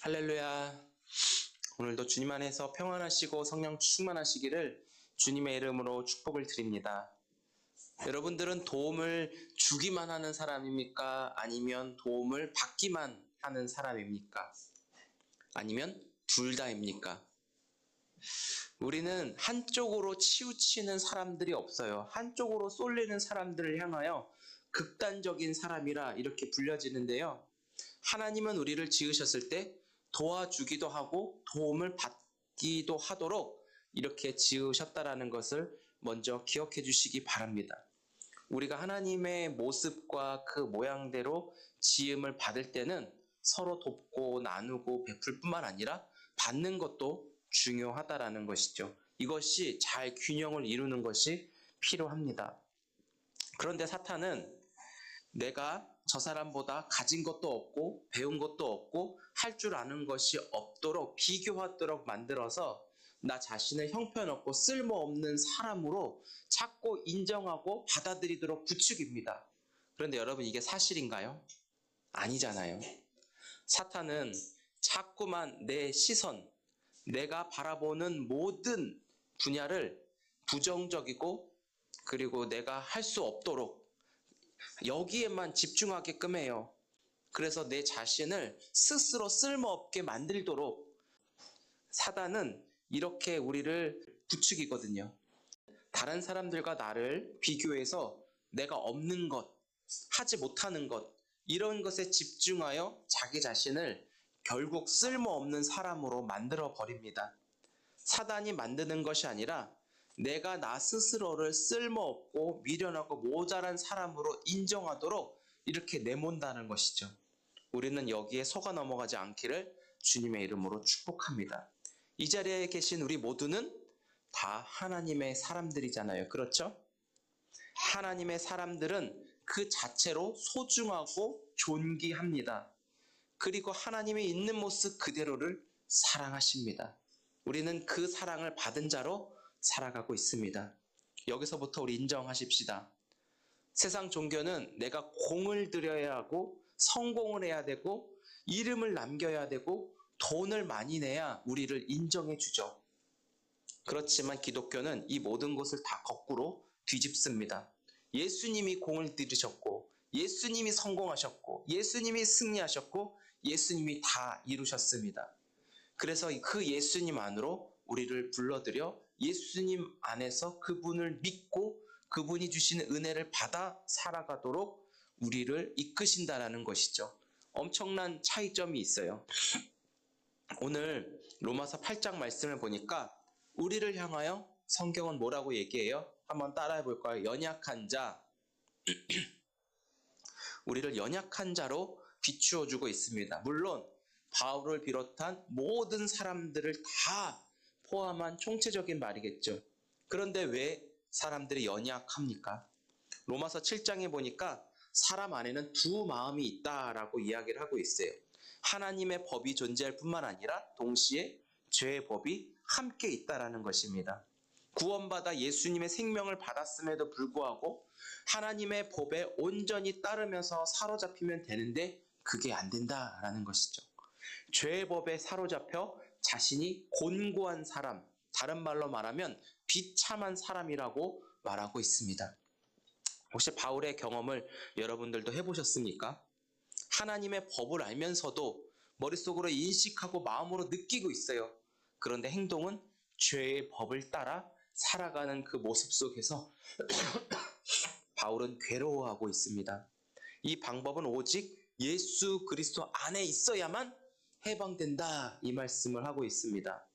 할렐루야. 오늘도 주님 안에서 평안하시고 성령 충만하시기를 주님의 이름으로 축복을 드립니다. 여러분들은 도움을 주기만 하는 사람입니까? 아니면 도움을 받기만 하는 사람입니까? 아니면 둘 다입니까? 우리는 한쪽으로 치우치는 사람들이 없어요. 한쪽으로 쏠리는 사람들을 향하여 극단적인 사람이라 이렇게 불려지는데요. 하나님은 우리를 지으셨을 때 도와주기도 하고 도움을 받기도 하도록 이렇게 지으셨다라는 것을 먼저 기억해 주시기 바랍니다. 우리가 하나님의 모습과 그 모양대로 지음을 받을 때는 서로 돕고 나누고 베풀 뿐만 아니라 받는 것도 중요하다라는 것이죠. 이것이 잘 균형을 이루는 것이 필요합니다. 그런데 사탄은 내가 저 사람보다 가진 것도 없고 배운 것도 없고 할 줄 아는 것이 없도록 비교하도록 만들어서 나 자신을 형편없고 쓸모없는 사람으로 자꾸 인정하고 받아들이도록 부추깁니다. 그런데 여러분, 이게 사실인가요? 아니잖아요. 사탄은 자꾸만 내 시선, 내가 바라보는 모든 분야를 부정적이고 그리고 내가 할 수 없도록 여기에만 집중하게끔 해요. 그래서 내 자신을 스스로 쓸모없게 만들도록 사단은 이렇게 우리를 부추기거든요. 다른 사람들과 나를 비교해서 내가 없는 것, 하지 못하는 것, 이런 것에 집중하여 자기 자신을 결국 쓸모없는 사람으로 만들어 버립니다. 사단이 만드는 것이 아니라 내가 나 스스로를 쓸모없고 미련하고 모자란 사람으로 인정하도록 이렇게 내몬다는 것이죠. 우리는 여기에 속아 넘어가지 않기를 주님의 이름으로 축복합니다. 이 자리에 계신 우리 모두는 다 하나님의 사람들이잖아요. 그렇죠? 하나님의 사람들은 그 자체로 소중하고 존귀합니다. 그리고 하나님이 있는 모습 그대로를 사랑하십니다. 우리는 그 사랑을 받은 자로 살아가고 있습니다. 여기서부터 우리 인정하십시다. 세상 종교는 내가 공을 들여야 하고 성공을 해야 되고 이름을 남겨야 되고 돈을 많이 내야 우리를 인정해 주죠. 그렇지만 기독교는 이 모든 것을 다 거꾸로 뒤집습니다. 예수님이 공을 들이셨고 예수님이 성공하셨고 예수님이 승리하셨고 예수님이 다 이루셨습니다. 그래서 그 예수님 안으로 우리를 불러들여 예수님 안에서 그분을 믿고 그분이 주시는 은혜를 받아 살아가도록 우리를 이끄신다라는 것이죠. 엄청난 차이점이 있어요. 오늘 로마서 8장 말씀을 보니까 우리를 향하여 성경은 뭐라고 얘기해요? 한번 따라해 볼까요? 연약한 자, 우리를 연약한 자로 비추어 주고 있습니다. 물론 바울을 비롯한 모든 사람들을 다 포함한 총체적인 말이겠죠. 그런데 왜 사람들이 연약합니까? 로마서 7장에 보니까 사람 안에는 두 마음이 있다라고 이야기를 하고 있어요. 하나님의 법이 존재할 뿐만 아니라 동시에 죄의 법이 함께 있다라는 것입니다. 구원받아 예수님의 생명을 받았음에도 불구하고 하나님의 법에 온전히 따르면서 사로잡히면 되는데 그게 안 된다라는 것이죠. 죄의 법에 사로잡혀 자신이 곤고한 사람, 다른 말로 말하면 비참한 사람이라고 말하고 있습니다. 혹시 바울의 경험을 여러분들도 해보셨습니까? 하나님의 법을 알면서도 머릿속으로 인식하고 마음으로 느끼고 있어요. 그런데 행동은 죄의 법을 따라 살아가는 그 모습 속에서 바울은 괴로워하고 있습니다. 이 방법은 오직 예수 그리스도 안에 있어야만 해방된다, 이 말씀을 하고 있습니다.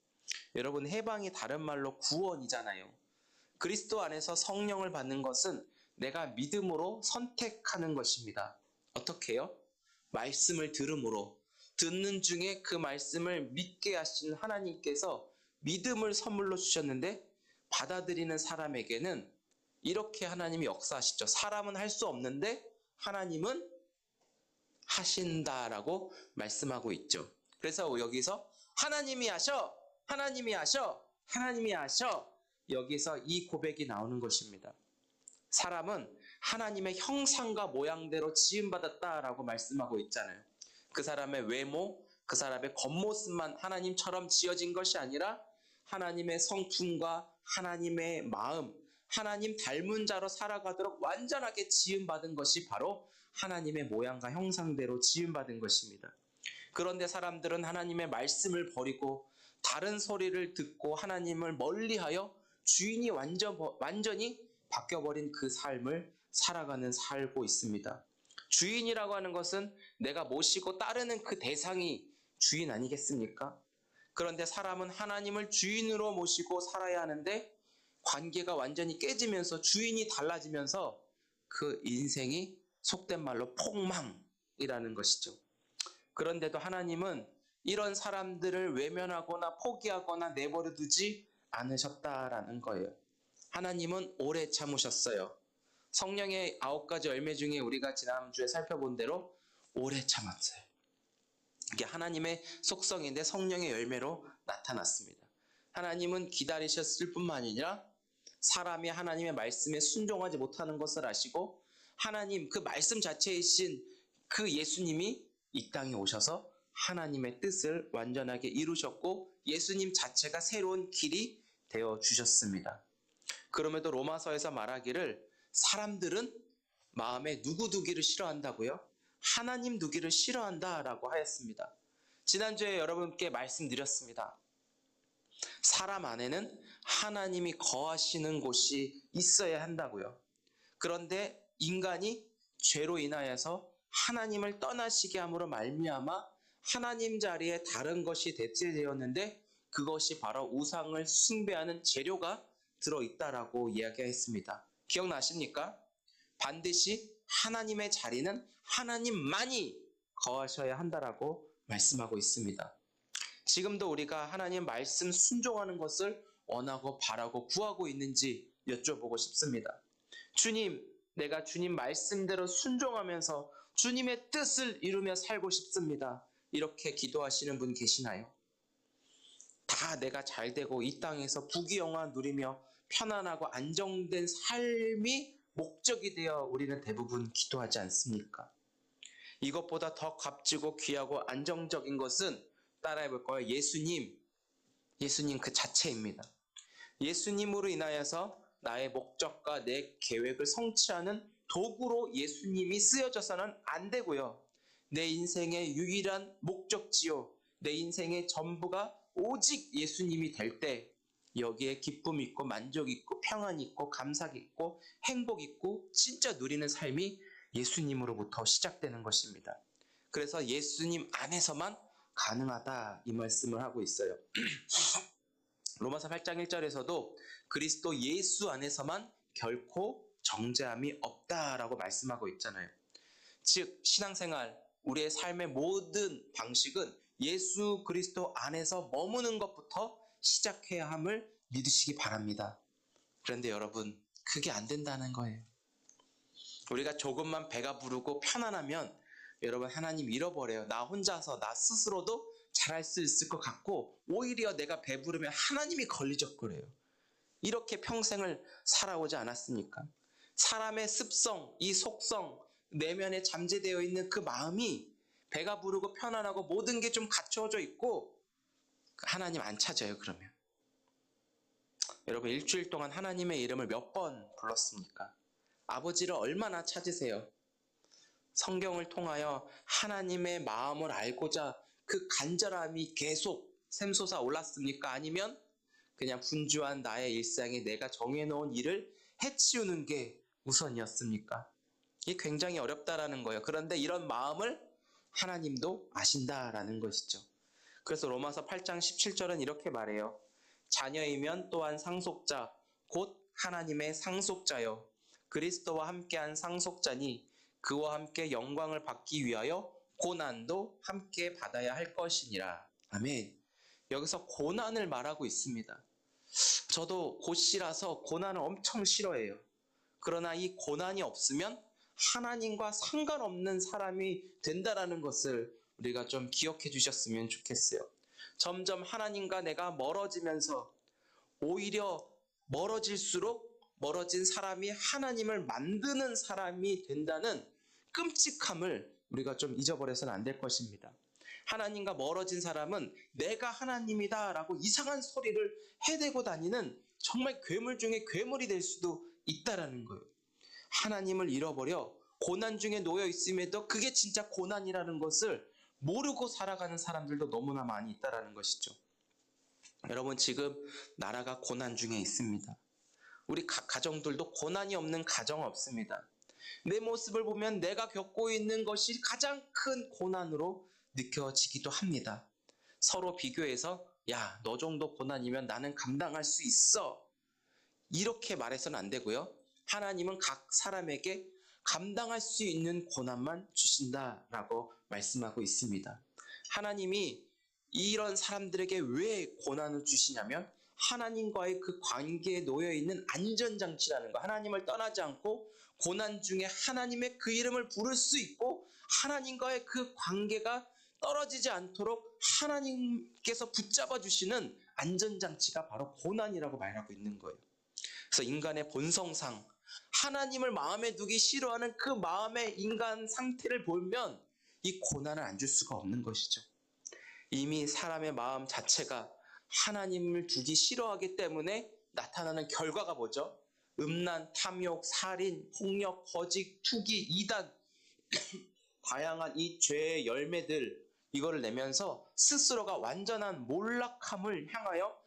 여러분, 해방이 다른 말로 구원이잖아요. 그리스도 안에서 성령을 받는 것은 내가 믿음으로 선택하는 것입니다. 어떻게 해요? 말씀을 들음으로, 듣는 중에 그 말씀을 믿게 하신 하나님께서 믿음을 선물로 주셨는데 받아들이는 사람에게는 이렇게 하나님이 역사하시죠. 사람은 할 수 없는데 하나님은 하신다라고 말씀하고 있죠. 그래서 여기서 하나님이 하셔, 하나님이 하셔, 하나님이 하셔, 여기서 이 고백이 나오는 것입니다. 사람은 하나님의 형상과 모양대로 지음받았다라고 말씀하고 있잖아요. 그 사람의 외모, 그 사람의 겉모습만 하나님처럼 지어진 것이 아니라 하나님의 성품과 하나님의 마음, 하나님 닮은 자로 살아가도록 완전하게 지음받은 것이 바로 하나님의 모양과 형상대로 지음받은 것입니다. 그런데 사람들은 하나님의 말씀을 버리고 다른 소리를 듣고 하나님을 멀리하여 주인이 완전히 바뀌어버린 그 삶을 살고 있습니다. 주인이라고 하는 것은 내가 모시고 따르는 그 대상이 주인 아니겠습니까? 그런데 사람은 하나님을 주인으로 모시고 살아야 하는데 관계가 완전히 깨지면서 주인이 달라지면서 그 인생이 속된 말로 폭망이라는 것이죠. 그런데도 하나님은 이런 사람들을 외면하거나 포기하거나 내버려 두지 않으셨다라는 거예요. 하나님은 오래 참으셨어요. 성령의 9가지 열매 중에 우리가 지난주에 살펴본 대로 오래 참았어요. 이게 하나님의 속성인데 성령의 열매로 나타났습니다. 하나님은 기다리셨을 뿐만 아니라 사람이 하나님의 말씀에 순종하지 못하는 것을 아시고 하나님 그 말씀 자체이신 그 예수님이 이 땅에 오셔서 하나님의 뜻을 완전하게 이루셨고 예수님 자체가 새로운 길이 되어 주셨습니다. 그럼에도 로마서에서 말하기를 사람들은 마음에 누구 두기를 싫어한다고요? 하나님 두기를 싫어한다라고 하였습니다. 지난주에 여러분께 말씀드렸습니다. 사람 안에는 하나님이 거하시는 곳이 있어야 한다고요. 그런데 인간이 죄로 인하여서 하나님을 떠나시게 함으로 말미암아 하나님 자리에 다른 것이 대체되었는데 그것이 바로 우상을 숭배하는 재료가 들어있다라고 이야기했습니다. 기억나십니까? 반드시 하나님의 자리는 하나님만이 거하셔야 한다라고 말씀하고 있습니다. 지금도 우리가 하나님 말씀 순종하는 것을 원하고 바라고 구하고 있는지 여쭤보고 싶습니다. 주님, 내가 주님 말씀대로 순종하면서 주님의 뜻을 이루며 살고 싶습니다. 이렇게 기도하시는 분 계시나요? 다 내가 잘되고 이 땅에서 부귀영화 누리며 편안하고 안정된 삶이 목적이 되어 우리는 대부분 기도하지 않습니까? 이것보다 더 값지고 귀하고 안정적인 것은 따라해 볼 거예요. 예수님 그 자체입니다. 예수님으로 인하여서 나의 목적과 내 계획을 성취하는 도구로 예수님이 쓰여져서는 안 되고요. 내 인생의 유일한 목적지요. 내 인생의 전부가 오직 예수님이 될 때 여기에 기쁨 있고 만족 있고 평안 있고 감사 있고 행복 있고 진짜 누리는 삶이 예수님으로부터 시작되는 것입니다. 그래서 예수님 안에서만 가능하다 이 말씀을 하고 있어요. 로마서 8장 1절에서도 그리스도 예수 안에서만 결코 정죄함이 없다라고 말씀하고 있잖아요. 즉 신앙생활 우리의 삶의 모든 방식은 예수 그리스도 안에서 머무는 것부터 시작해야 함을 믿으시기 바랍니다. 그런데 여러분 그게 안 된다는 거예요. 우리가 조금만 배가 부르고 편안하면 여러분 하나님 잃어버려요. 나 혼자서 나 스스로도 잘할 수 있을 것 같고 오히려 내가 배부르면 하나님이 걸리적거려요. 이렇게 평생을 살아오지 않았습니까? 사람의 습성, 이 속성, 내면에 잠재되어 있는 그 마음이 배가 부르고 편안하고 모든 게 좀 갖춰져 있고 하나님 안 찾아요. 그러면 여러분 일주일 동안 하나님의 이름을 몇 번 불렀습니까? 아버지를 얼마나 찾으세요? 성경을 통하여 하나님의 마음을 알고자 그 간절함이 계속 샘솟아 올랐습니까? 아니면 그냥 분주한 나의 일상에 내가 정해놓은 일을 해치우는 게 우선이었습니까? 이게 굉장히 어렵다라는 거예요. 그런데 이런 마음을 하나님도 아신다라는 것이죠. 그래서 로마서 8장 17절은 이렇게 말해요. 자녀이면 또한 상속자, 곧 하나님의 상속자여 그리스도와 함께한 상속자니 그와 함께 영광을 받기 위하여 고난도 함께 받아야 할 것이니라. 아멘. 여기서 고난을 말하고 있습니다. 저도 곧이라서 고난을 엄청 싫어해요. 그러나 이 고난이 없으면 하나님과 상관없는 사람이 된다라는 것을 우리가 좀 기억해 주셨으면 좋겠어요. 점점 하나님과 내가 멀어지면서 오히려 멀어질수록 멀어진 사람이 하나님을 만드는 사람이 된다는 끔찍함을 우리가 좀 잊어버려서는 안 될 것입니다. 하나님과 멀어진 사람은 내가 하나님이다라고 이상한 소리를 해대고 다니는 정말 괴물 중에 괴물이 될 수도 있다라는 거예요. 하나님을 잃어버려 고난 중에 놓여 있음에도 그게 진짜 고난이라는 것을 모르고 살아가는 사람들도 너무나 많이 있다라는 것이죠. 여러분, 지금 나라가 고난 중에 있습니다. 우리 가정들도 고난이 없는 가정 없습니다. 내 모습을 보면 내가 겪고 있는 것이 가장 큰 고난으로 느껴지기도 합니다. 서로 비교해서 야, 너 정도 고난이면 나는 감당할 수 있어, 이렇게 말해서는 안 되고요. 하나님은 각 사람에게 감당할 수 있는 고난만 주신다라고 말씀하고 있습니다. 하나님이 이런 사람들에게 왜 고난을 주시냐면 하나님과의 그 관계에 놓여 있는 안전장치라는 거. 하나님을 떠나지 않고 고난 중에 하나님의 그 이름을 부를 수 있고 하나님과의 그 관계가 떨어지지 않도록 하나님께서 붙잡아 주시는 안전장치가 바로 고난이라고 말하고 있는 거예요. 그래서 인간의 본성상 하나님을 마음에 두기 싫어하는 그 마음의 인간 상태를 보면 이 고난을 안 줄 수가 없는 것이죠. 이미 사람의 마음 자체가 하나님을 두기 싫어하기 때문에 나타나는 결과가 뭐죠? 음란, 탐욕, 살인, 폭력, 거짓, 투기, 이단, 다양한 이 죄의 열매들, 이거를 내면서 스스로가 완전한 몰락함을 향하여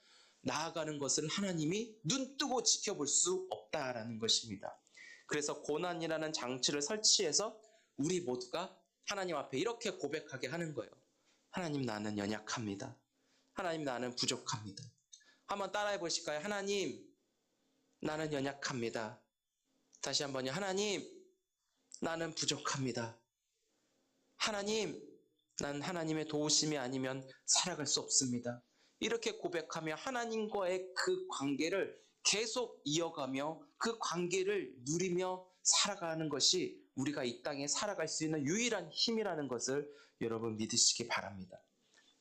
나아가는 것을 하나님이 눈뜨고 지켜볼 수 없다라는 것입니다. 그래서 고난이라는 장치를 설치해서 우리 모두가 하나님 앞에 이렇게 고백하게 하는 거예요. 하나님, 나는 연약합니다. 하나님, 나는 부족합니다. 한번 따라해 보실까요? 하나님, 나는 연약합니다. 다시 한번요. 하나님, 나는 부족합니다. 하나님, 난 하나님의 도우심이 아니면 살아갈 수 없습니다. 이렇게 고백하며 하나님과의 그 관계를 계속 이어가며 그 관계를 누리며 살아가는 것이 우리가 이 땅에 살아갈 수 있는 유일한 힘이라는 것을 여러분 믿으시기 바랍니다.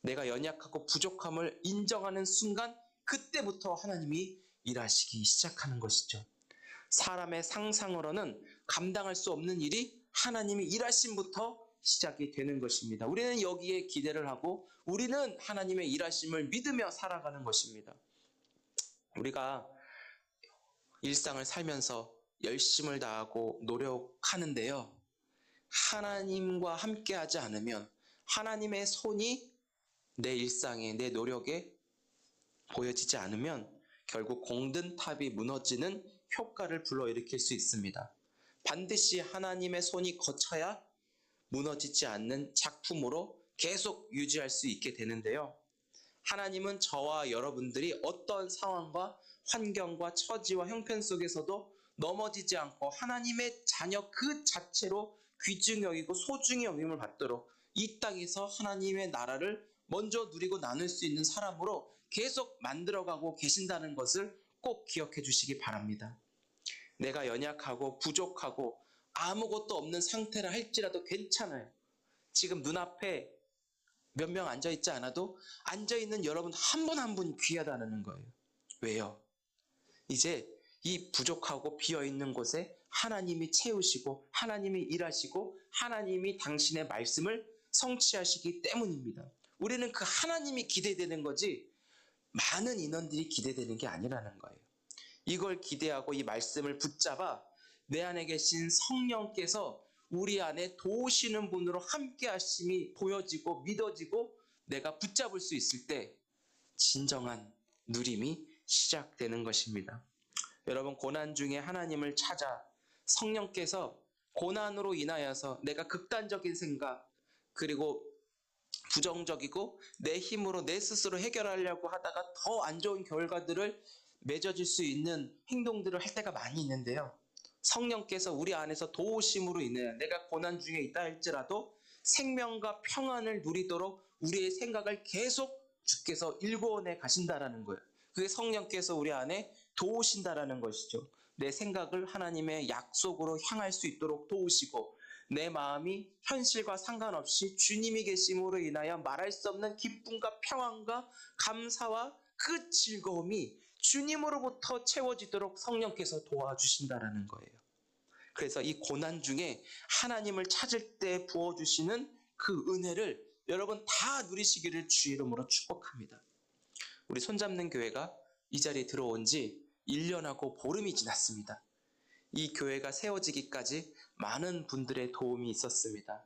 내가 연약하고 부족함을 인정하는 순간 그때부터 하나님이 일하시기 시작하는 것이죠. 사람의 상상으로는 감당할 수 없는 일이 하나님이 일하심부터 시작이 되는 것입니다. 우리는 여기에 기대를 하고 우리는 하나님의 일하심을 믿으며 살아가는 것입니다. 우리가 일상을 살면서 열심을 다하고 노력하는데요, 하나님과 함께하지 않으면, 하나님의 손이 내 일상에, 내 노력에 보여지지 않으면 결국 공든 탑이 무너지는 효과를 불러일으킬 수 있습니다. 반드시 하나님의 손이 거쳐야 무너지지 않는 작품으로 계속 유지할 수 있게 되는데요. 하나님은 저와 여러분들이 어떤 상황과 환경과 처지와 형편 속에서도 넘어지지 않고 하나님의 자녀 그 자체로 귀중히 여기고 소중히 여김을 받도록 이 땅에서 하나님의 나라를 먼저 누리고 나눌 수 있는 사람으로 계속 만들어가고 계신다는 것을 꼭 기억해 주시기 바랍니다. 내가 연약하고 부족하고 아무것도 없는 상태라 할지라도 괜찮아요. 지금 눈앞에 몇 명 앉아있지 않아도 앉아있는 여러분 한 분 한 분 귀하다는 거예요. 왜요? 이제 이 부족하고 비어있는 곳에 하나님이 채우시고 하나님이 일하시고 하나님이 당신의 말씀을 성취하시기 때문입니다. 우리는 그 하나님이 기대되는 거지 많은 인원들이 기대되는 게 아니라는 거예요. 이걸 기대하고 이 말씀을 붙잡아 내 안에 계신 성령께서 우리 안에 도우시는 분으로 함께 하심이 보여지고 믿어지고 내가 붙잡을 수 있을 때 진정한 누림이 시작되는 것입니다. 여러분, 고난 중에 하나님을 찾아 성령께서 고난으로 인하여서 내가 극단적인 생각 그리고 부정적이고 내 힘으로 내 스스로 해결하려고 하다가 더 안 좋은 결과들을 맺어질 수 있는 행동들을 할 때가 많이 있는데요. 성령께서 우리 안에서 도우심으로 인해 내가 고난 중에 있다 할지라도 생명과 평안을 누리도록 우리의 생각을 계속 주께서 일궈내 가신다라는 거예요. 그게 성령께서 우리 안에 도우신다라는 것이죠. 내 생각을 하나님의 약속으로 향할 수 있도록 도우시고 내 마음이 현실과 상관없이 주님이 계심으로 인하여 말할 수 없는 기쁨과 평안과 감사와 그 즐거움이 주님으로부터 채워지도록 성령께서 도와주신다라는 거예요. 그래서 이 고난 중에 하나님을 찾을 때 부어주시는 그 은혜를 여러분 다 누리시기를 주 이름으로 축복합니다. 우리 손잡는 교회가 이 자리에 들어온 지 1년하고 보름이 지났습니다. 이 교회가 세워지기까지 많은 분들의 도움이 있었습니다.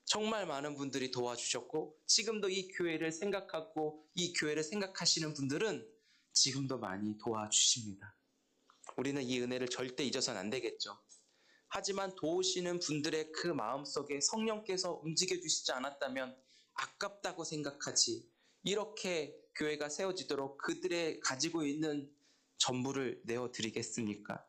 정말 많은 분들이 도와주셨고 지금도 이 교회를 생각하고 이 교회를 생각하시는 분들은 지금도 많이 도와주십니다. 우리는 이 은혜를 절대 잊어서는 안 되겠죠. 하지만 도우시는 분들의 그 마음속에 성령께서 움직여주시지 않았다면 아깝다고 생각하지, 이렇게 교회가 세워지도록 그들의 가지고 있는 전부를 내어드리겠습니까?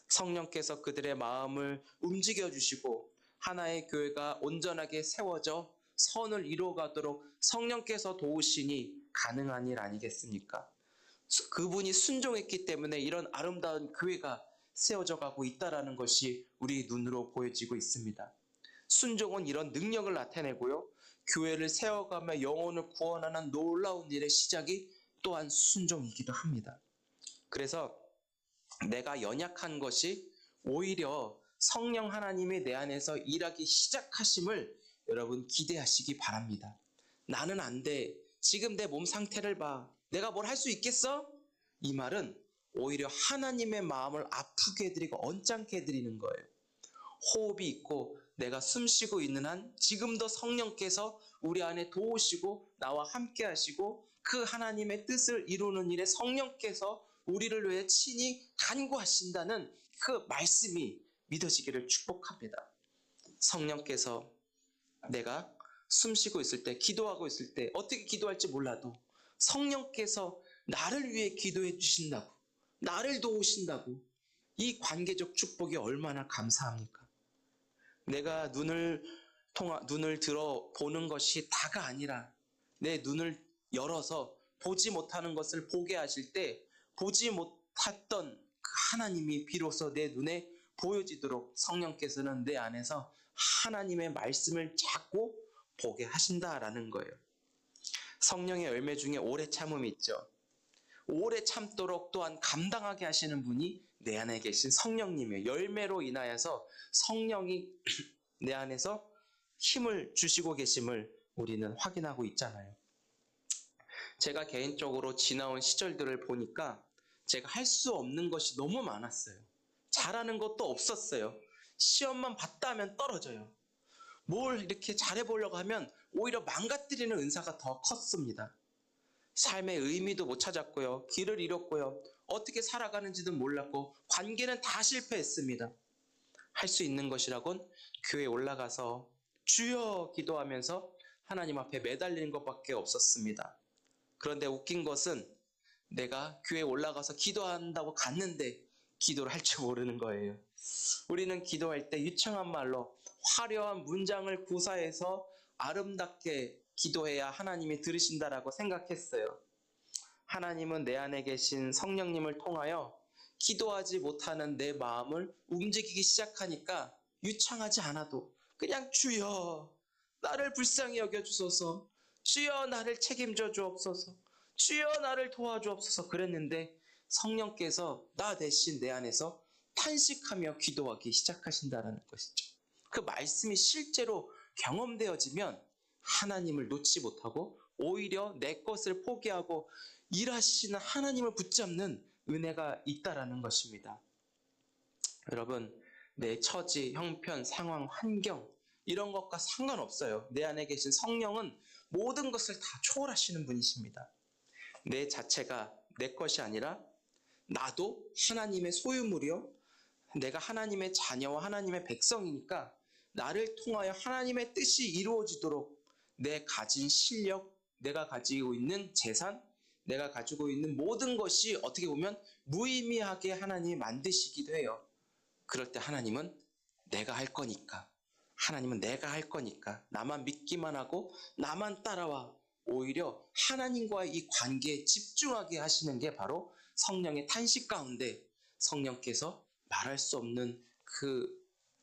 성령께서 그들의 마음을 움직여주시고 하나의 교회가 온전하게 세워져 선을 이루어가도록 성령께서 도우시니 가능한 일 아니겠습니까? 그분이 순종했기 때문에 이런 아름다운 교회가 세워져 가고 있다는 것이 우리 눈으로 보여지고 있습니다. 순종은 이런 능력을 나타내고요. 교회를 세워가며 영혼을 구원하는 놀라운 일의 시작이 또한 순종이기도 합니다. 그래서 내가 연약한 것이 오히려 성령 하나님이 내 안에서 일하기 시작하심을 여러분 기대하시기 바랍니다. 나는 안 돼. 지금 내 몸 상태를 봐. 내가 뭘 할 수 있겠어? 이 말은 오히려 하나님의 마음을 아프게 해드리고 언짢게 해드리는 거예요. 호흡이 있고 내가 숨 쉬고 있는 한 지금도 성령께서 우리 안에 도우시고 나와 함께 하시고 그 하나님의 뜻을 이루는 일에 성령께서 우리를 위해 친히 간구하신다는 그 말씀이 믿어지기를 축복합니다. 성령께서 내가 숨 쉬고 있을 때, 기도하고 있을 때 어떻게 기도할지 몰라도 성령께서 나를 위해 기도해 주신다고, 나를 도우신다고, 이 관계적 축복이 얼마나 감사합니까? 내가 눈을 들어 보는 것이 다가 아니라 내 눈을 열어서 보지 못하는 것을 보게 하실 때 보지 못했던 그 하나님이 비로소 내 눈에 보여지도록 성령께서는 내 안에서 하나님의 말씀을 자꾸 보게 하신다라는 거예요. 성령의 열매 중에 오래 참음이 있죠. 오래 참도록 또한 감당하게 하시는 분이 내 안에 계신 성령님이에요. 열매로 인하여서 성령이 내 안에서 힘을 주시고 계심을 우리는 확인하고 있잖아요. 제가 개인적으로 지나온 시절들을 보니까 제가 할 수 없는 것이 너무 많았어요. 잘하는 것도 없었어요. 시험만 봤다 하면 떨어져요. 뭘 이렇게 잘해보려고 하면 오히려 망가뜨리는 은사가 더 컸습니다. 삶의 의미도 못 찾았고요. 길을 잃었고요. 어떻게 살아가는지도 몰랐고 관계는 다 실패했습니다. 할 수 있는 것이라곤 교회에 올라가서 주여 기도하면서 하나님 앞에 매달리는 것밖에 없었습니다. 그런데 웃긴 것은 내가 교회에 올라가서 기도한다고 갔는데 기도를 할 줄 모르는 거예요. 우리는 기도할 때 유창한 말로 화려한 문장을 구사해서 아름답게 기도해야 하나님이 들으신다라고 생각했어요. 하나님은 내 안에 계신 성령님을 통하여 기도하지 못하는 내 마음을 움직이기 시작하니까 유창하지 않아도 그냥 주여 나를 불쌍히 여겨주소서, 주여 나를 책임져 주옵소서, 주여 나를 도와주옵소서 그랬는데 성령께서 나 대신 내 안에서 탄식하며 기도하기 시작하신다는 것이죠. 그 말씀이 실제로 경험되어지면 하나님을 놓지 못하고 오히려 내 것을 포기하고 일하시는 하나님을 붙잡는 은혜가 있다라는 것입니다. 여러분, 내 처지, 형편, 상황, 환경 이런 것과 상관없어요. 내 안에 계신 성령은 모든 것을 다 초월하시는 분이십니다. 내 자체가 내 것이 아니라 나도 하나님의 소유물이요, 내가 하나님의 자녀와 하나님의 백성이니까 나를 통하여 하나님의 뜻이 이루어지도록 내 가진 실력, 내가 가지고 있는 재산, 내가 가지고 있는 모든 것이 어떻게 보면 무의미하게 하나님이 만드시기도 해요. 그럴 때 하나님은 내가 할 거니까, 하나님은 내가 할 거니까 나만 믿기만 하고 나만 따라와, 오히려 하나님과의 이 관계에 집중하게 하시는 게 바로 성령의 탄식 가운데 성령께서 말할 수 없는 그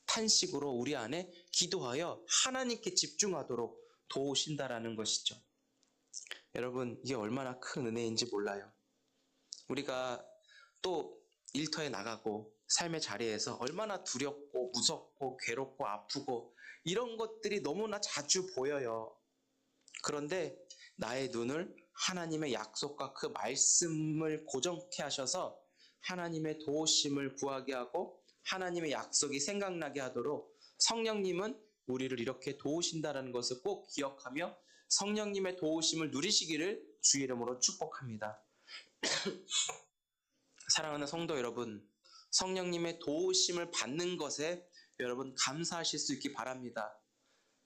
탄식으로 우리 안에 기도하여 하나님께 집중하도록 도우신다라는 것이죠. 여러분, 이게 얼마나 큰 은혜인지 몰라요. 우리가 또 일터에 나가고 삶의 자리에서 얼마나 두렵고 무섭고 괴롭고 아프고 이런 것들이 너무나 자주 보여요. 그런데 나의 눈을 하나님의 약속과 그 말씀을 고정케 하셔서 하나님의 도우심을 구하게 하고 하나님의 약속이 생각나게 하도록 성령님은 우리를 이렇게 도우신다는 것을 꼭 기억하며 성령님의 도우심을 누리시기를 주의 이름으로 축복합니다. 사랑하는 성도 여러분, 성령님의 도우심을 받는 것에 여러분 감사하실 수 있기 바랍니다.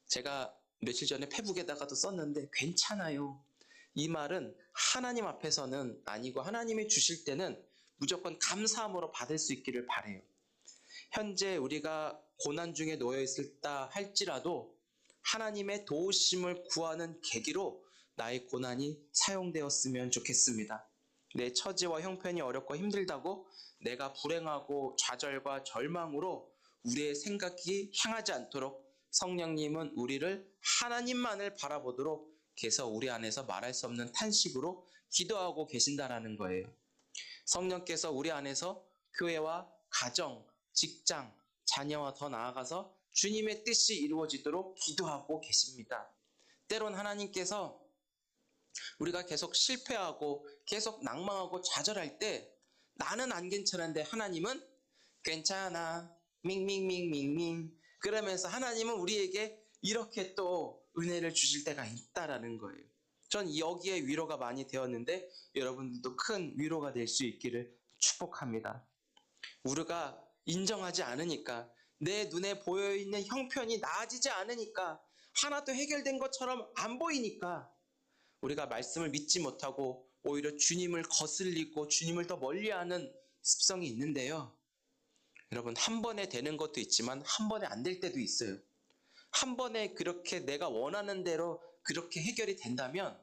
제가 며칠 전에 페북에다가도 썼는데 괜찮아요. 이 말은 하나님 앞에서는 아니고 하나님이 주실 때는 무조건 감사함으로 받을 수 있기를 바라요. 현재 우리가 고난 중에 놓여 있을다 할지라도 하나님의 도우심을 구하는 계기로 나의 고난이 사용되었으면 좋겠습니다. 내 처지와 형편이 어렵고 힘들다고 내가 불행하고 좌절과 절망으로 우리의 생각이 향하지 않도록 성령님은 우리를 하나님만을 바라보도록 해서 우리 안에서 말할 수 없는 탄식으로 기도하고 계신다라는 거예요. 성령께서 우리 안에서 교회와 가정, 직장, 자녀와 더 나아가서 주님의 뜻이 이루어지도록 기도하고 계십니다. 때론 하나님께서 우리가 계속 실패하고 계속 낭망하고 좌절할 때 나는 안 괜찮은데 하나님은 괜찮아 밍밍밍밍밍 그러면서 하나님은 우리에게 이렇게 또 은혜를 주실 때가 있다라는 거예요. 전 여기에 위로가 많이 되었는데 여러분들도 큰 위로가 될 수 있기를 축복합니다. 우리가 인정하지 않으니까 내 눈에 보여있는 형편이 나아지지 않으니까 하나도 해결된 것처럼 안 보이니까 우리가 말씀을 믿지 못하고 오히려 주님을 거슬리고 주님을 더 멀리하는 습성이 있는데요. 여러분 한 번에 되는 것도 있지만 한 번에 안 될 때도 있어요. 한 번에 그렇게 내가 원하는 대로 그렇게 해결이 된다면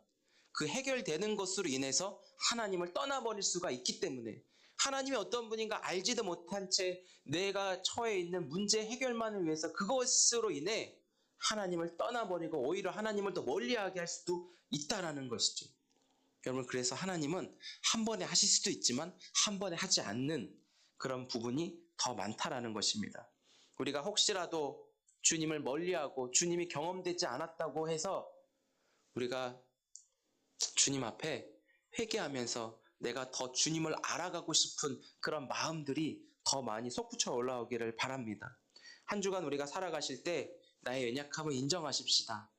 그 해결되는 것으로 인해서 하나님을 떠나버릴 수가 있기 때문에 하나님이 어떤 분인가 알지도 못한 채 내가 처해 있는 문제 해결만을 위해서 그것으로 인해 하나님을 떠나버리고 오히려 하나님을 더 멀리하게 할 수도 있다라는 것이죠. 여러분 그래서 하나님은 한 번에 하실 수도 있지만 한 번에 하지 않는 그런 부분이 더 많다라는 것입니다. 우리가 혹시라도 주님을 멀리하고 주님이 경험되지 않았다고 해서 우리가 주님 앞에 회개하면서 내가 더 주님을 알아가고 싶은 그런 마음들이 더 많이 솟구쳐 올라오기를 바랍니다. 한 주간 우리가 살아가실 때 나의 연약함을 인정하십시다.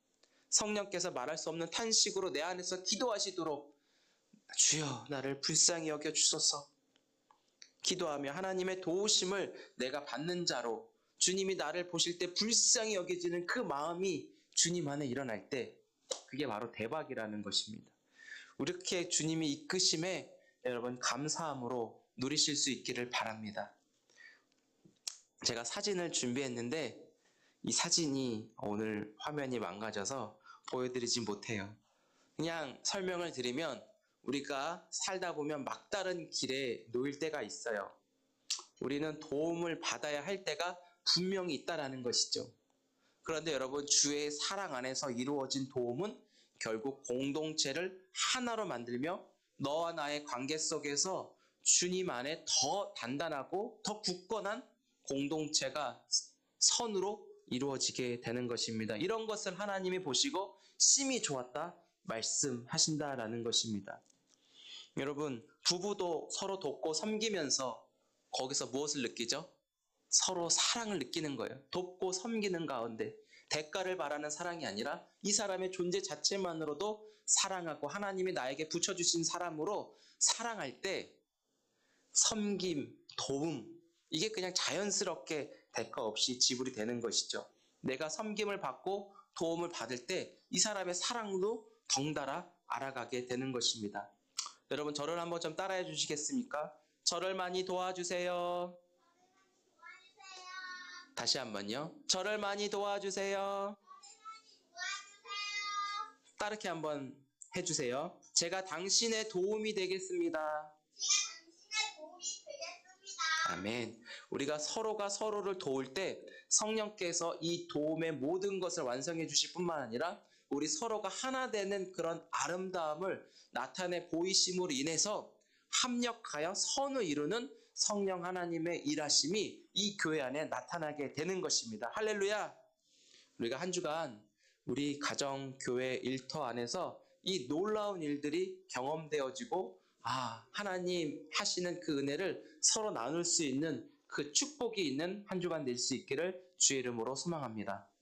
성령께서 말할 수 없는 탄식으로 내 안에서 기도하시도록 주여 나를 불쌍히 여겨주소서 기도하며 하나님의 도우심을 내가 받는 자로 주님이 나를 보실 때 불쌍히 여겨지는 그 마음이 주님 안에 일어날 때 그게 바로 대박이라는 것입니다. 이렇게 주님이 이끄심에 여러분 감사함으로 누리실 수 있기를 바랍니다. 제가 사진을 준비했는데 이 사진이 오늘 화면이 망가져서 보여드리지 못해요. 그냥 설명을 드리면 우리가 살다 보면 막다른 길에 놓일 때가 있어요. 우리는 도움을 받아야 할 때가 분명히 있다라는 것이죠. 그런데 여러분 주의 사랑 안에서 이루어진 도움은 결국 공동체를 하나로 만들며 너와 나의 관계 속에서 주님 안에 더 단단하고 더 굳건한 공동체가 선으로 이루어지게 되는 것입니다. 이런 것을 하나님이 보시고 심히 좋았다 말씀하신다라는 것입니다. 여러분 부부도 서로 돕고 섬기면서 거기서 무엇을 느끼죠? 서로 사랑을 느끼는 거예요. 돕고 섬기는 가운데 대가를 바라는 사랑이 아니라 이 사람의 존재 자체만으로도 사랑하고 하나님이 나에게 붙여주신 사람으로 사랑할 때 섬김, 도움 이게 그냥 자연스럽게 대가 없이 지불이 되는 것이죠. 내가 섬김을 받고 도움을 받을 때 이 사람의 사랑도 덩달아 알아가게 되는 것입니다. 여러분 저를 한번 좀 따라해 주시겠습니까? 저를 많이 도와주세요. 다시 한번요. 저를 많이 도와주세요. 따르게 한번 해주세요. 제가 당신의 도움이 되겠습니다. 아멘. 우리가 서로가 서로를 도울 때 성령께서 이 도움의 모든 것을 완성해 주실 뿐만 아니라 우리 서로가 하나 되는 그런 아름다움을 나타내 보이심으로 인해서 합력하여 선을 이루는 성령 하나님의 일하심이 이 교회 안에 나타나게 되는 것입니다. 할렐루야. 우리가 한 주간 우리 가정, 교회, 일터 안에서 이 놀라운 일들이 경험되어지고 하나님 하시는 그 은혜를 서로 나눌 수 있는 그 축복이 있는 한 주간 될 수 있기를 주의 이름으로 소망합니다.